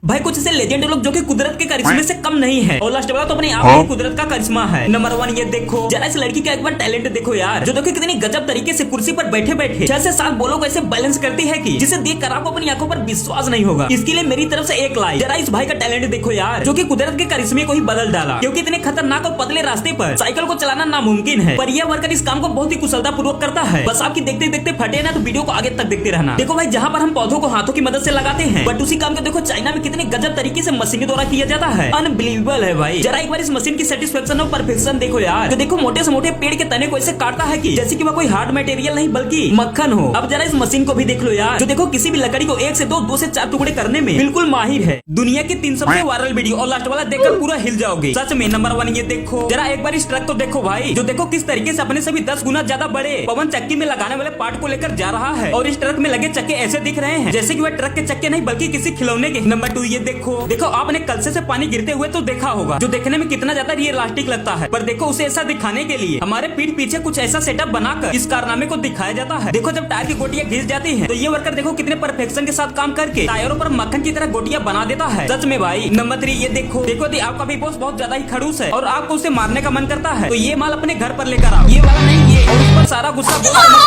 भाई कुछ ऐसे लेजेंड लोग जो कि कुदरत के करिश्मे से कम नहीं है, और लास्ट वाला तो अपने आप में कुदरत का करिश्मा है। नंबर 1 ये देखो जरा इस लड़की का एक बार टैलेंट देखो यार, जो देखो कितनी गजब तरीके से कुर्सी पर बैठे बैठे 6 से 7 बोलों को ऐसे बैलेंस करती है कि जिसे देख कर आपको अपनी आंखों पर विश्वास नहीं होगा। इसके लिए मेरी तरफ से एक लाइक। जरा इस भाई का टैलेंट देखो यार, जो कि कुदरत के करिश्मे को ही बदल डाला, क्योंकि इतने खतरनाक और पतले रास्ते पर साइकिल को चलाना नामुमकिन है, पर यह वर्कर इस काम को बहुत ही कुशलता पूर्वक करता है। बस आपकी देखते देखते फटे ना तो वीडियो को आगे तक देखते रहना। देखो भाई जहाँ पर हम पौधों को हाथों की मदद से लगाते हैं, बट उसी काम को देखो चाइना में कितने गजब तरीके से मशीन के द्वारा किया जाता है। अनबिलीवेबल है भाई। जरा एक बार इस मशीन की सेटिस्फेक्शन और परफेक्शन देखो यार, जो देखो मोटे से मोटे पेड़ के तने को ऐसे काटता है कि जैसे कि वह कोई हार्ड मटेरियल नहीं बल्कि मक्खन हो। अब जरा इस मशीन को भी देख लो यार, जो देखो किसी भी लकड़ी को 1 से 2 से 4 टुकड़े करने में बिल्कुल माहिर है। दुनिया की 3 सबसे वायरल वीडियो, और लास्ट वाला देखकर पूरा हिल जाओगे सच में। नंबर 1 ये देखो जरा एक बार इस ट्रक को देखो भाई, जो देखो किस तरीके से अपने सभी 10 गुना ज्यादा बड़े पवन चक्की में लगाने वाले पार्ट को लेकर जा रहा है, और इस ट्रक में लगे चक्के ऐसे दिख रहे हैं जैसे कि वह ट्रक के चक्के नहीं बल्कि किसी खिलौने के। नंबर 2 ये देखो आपने कलसे से पानी गिरते हुए तो देखा होगा, जो देखने में कितना ज्यादा रियलिस्टिक लगता है, पर देखो उसे ऐसा दिखाने के लिए हमारे पीठ पीछे कुछ ऐसा सेटअप बनाकर इस कारनामे को दिखाया जाता है। देखो जब टायर की गोटियां घिस जाती हैं, तो ये वर्कर देखो कितने परफेक्शन के साथ काम करके टायरों पर मक्खन की तरह गोटियां बना देता है सच में भाई। नंबर 3 ये देखो यदि आपका भी बॉस बहुत ज्यादा ही खड़ूस है और आपको उसे मारने का मन करता है, तो ये माल अपने घर पर लेकर आओ, ये वाला नहीं ये, और उस पर सारा गुस्सा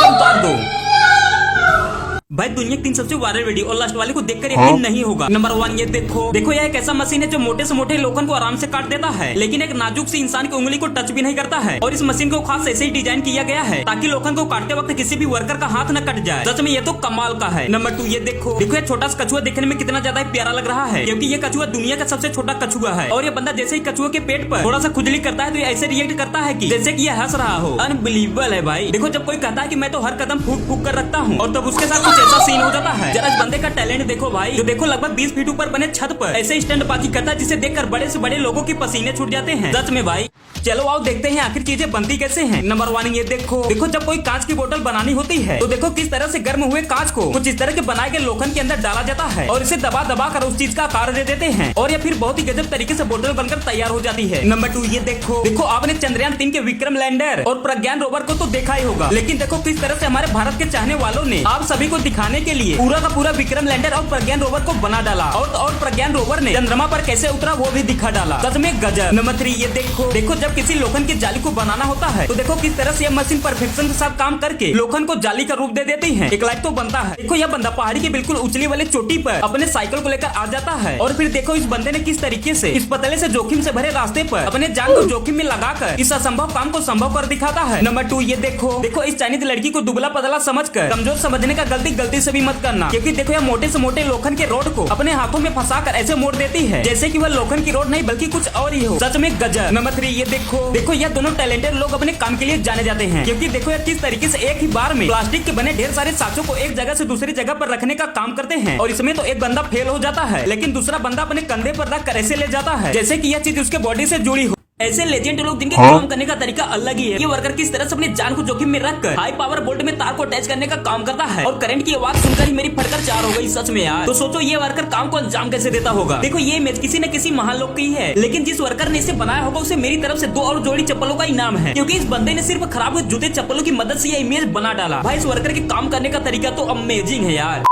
उतार दो। भाई दुनिया की 3 सबसे वायरल वीडियो, और लास्ट वाले को देखकर यकीन नहीं होगा। नंबर 1 ये देखो यह एक ऐसा मशीन है जो मोटे से मोटे लोखन को आराम से काट देता है, लेकिन एक नाजुक सी इंसान की उंगली को टच भी नहीं करता है, और इस मशीन को खास ऐसे ही डिजाइन किया गया है ताकि लोखन को काटते वक्त किसी भी वर्कर का हाथ न कट जाए। सच में ये तो कमाल का है। नंबर 2 ये देखो यह छोटा सा कछुआ देखने में कितना ज्यादा प्यारा लग रहा है, क्योंकि ये कछुआ दुनिया का सबसे छोटा कछुआ है, और ये बंदा जैसे ही कछुआ के पेट पर थोड़ा सा खुजली करता है तो ये ऐसे रिएक्ट करता है कि जैसे कि ये हंस रहा हो। अनबिलीवेबल है भाई। देखो जब कोई कहता है कि मैं तो हर कदम फूक फूक कर रखता हूँ, और तब उसके साथ कुछ ऐसा सीन हो जाता है। जरा इस बंदे का टैलेंट देखो भाई, जो देखो लगभग 20 फीट ऊपर बने छत पर ऐसे स्टंटबाजी करता है जिसे देखकर बड़े से बड़े लोगों के पसीने छूट जाते हैं सच में भाई। चलो आओ देखते हैं आखिर चीजें बनती कैसे हैं। नंबर 1 ये देखो जब कोई कांच की बोतल बनानी होती है, तो देखो किस तरह से गर्म हुए कांच को कुछ इस तरह के बनाए गए लोखंड के अंदर डाला जाता है, और इसे दबा दबा कर उस चीज का आकार दे देते हैं, और ये फिर बहुत ही गजब तरीके से बोतल बनकर तैयार हो जाती है। नंबर 2 ये देखो आपने चंद्रयान 3 के विक्रम लैंडर और प्रज्ञान रोवर को तो देखा ही होगा, लेकिन देखो किस तरह से हमारे भारत के चाहने वालों ने आप सभी को दिखाने के लिए पूरा का पूरा विक्रम लैंडर और प्रज्ञान रोवर को बना डाला, और प्रज्ञान रोवर ने चंद्रमा पर कैसे उतरा वो भी दिखा डाला। सच में गजब। नंबर 3 ये देखो जब किसी लोखंड की जाली को बनाना होता है, तो देखो किस तरह से यह मशीन परफेक्शन के साथ काम करके लोखंड को जाली का रूप दे देती है। एक लाइक तो बनता है। देखो यह बंदा पहाड़ी की बिल्कुल उछली वाली चोटी पर अपने साइकिल को लेकर आ जाता है, और फिर देखो इस बंदे ने किस तरीके से इस पतले से जोखिम से भरे रास्ते पर अपने जान को जोखिम में लगाकर इस असंभव काम को संभव कर दिखाता है। नंबर 2 ये देखो इस चाइनीज लड़की को दुबला पतला समझकर कमजोर समझने का गलती से भी मत करना, क्योंकि देखो यह मोटे से मोटे लोखंड के रोड को अपने हाथों में फंसाकर ऐसे मोड़ देती है जैसे कि वह लोखंड की रोड नहीं बल्कि कुछ और ही हो। सच में गजब। नंबर 3 ये देखो यह दोनों टैलेंटेड लोग अपने काम के लिए जाने जाते हैं, क्योंकि देखो यह किस तरीके से एक ही बार में प्लास्टिक के बने ढेर सारे साँचों को एक जगह से दूसरी जगह पर रखने का काम करते हैं, और इसमें तो एक बंदा फेल हो जाता है, लेकिन दूसरा बंदा अपने कंधे पर रख कर ऐसे ले जाता है जैसे कि यह चीज उसके बॉडी से जुड़ी हो। ऐसे लेजेंड लोग जिनके काम करने का तरीका अलग ही है। ये वर्कर किस तरह से अपनी जान को जोखिम में रखकर हाई पावर बोल्ट में तार को अटैच करने का काम करता है, और करंट की आवाज सुनकर ही मेरी फटकर 4 हो गई सच में यार। तो सोचो ये वर्कर काम को अंजाम कैसे देता होगा। देखो ये इमेज किसी न किसी महान लोग की है, लेकिन जिस वर्कर ने इसे बनाया होगा उसे मेरी तरफ से 2 और जोड़ी चप्पलों का इनाम है, क्योंकि इस बंदे ने सिर्फ खराब हुए जूते चप्पलों की मदद से यह इमेज बना डाला। भाई इस वर्कर के काम करने का तरीका तो अमेजिंग है यार।